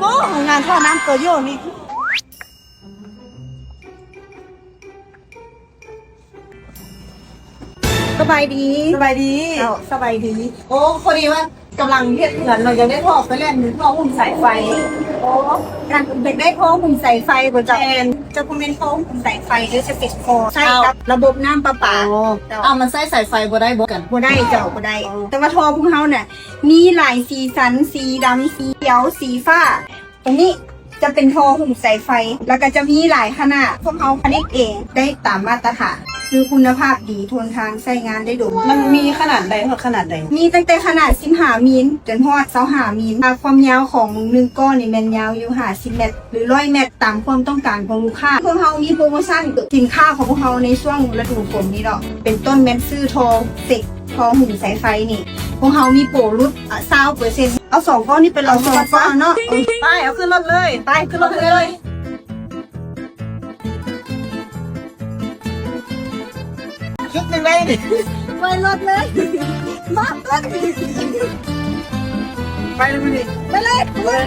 บ่งานท่อน้ำเกลือโยนี่สบายดี สบายดี เจ้าสบายดี โอ้พอดีว่ากำลังเฮ็ดเงินเรายังได้ทอไปเล่นท่อหุ่นสายไฟ โอ้การเด็กได้ท้องหุ่นใส่ไฟบ่เจ้า แทน จะคอมเมนต์ท้องหุ่นใส่ไฟหรือจะติดคอใช่ เอา กับระบบน้ำประปาเจ้า เอามันใส่สายไฟบ่ได้บ่กัน บ่ได้เจ้าบ่ได้ อ๋อ แต่ว่าทอพวกเขาเนี่ยมีหลายสีสันสีดำสีเขียวสีฟ้า ตรงนี้จะเป็นทอหุ่นใส่ไฟ แล้วก็จะมีหลายขนาดพวกเขาผลิตเองได้ตามมาตรฐานคือคุณภาพดีทนทานใช้งานได้โดน มันมีขนาดใดถึงขนาดใด มีตั้งแต่ขนาด15มิลจนฮอด25มิลความยาวของ1ก้อนนี่แม่นยาวอยู่50เมตรหรือ100เมตรตามความต้องการของลูกค้าพวกเขามีโปรโมชั่นสินค้าของพวกเขาในช่วงฤดูฝนนี้ดอกเป็นต้นเม็ดซื้อทองเสกทองหุ่นสายไฟนี่พวกเขามีโปรลด20%เอา2ก้อนนี่เป็นเรา2ก้อนเนาะ ไปเอาขึ้นรถเลยไปขึ้นรถเลยชุดหนึ่งเลย ไปรถเลยมาเลย ไปเลย ไปเลย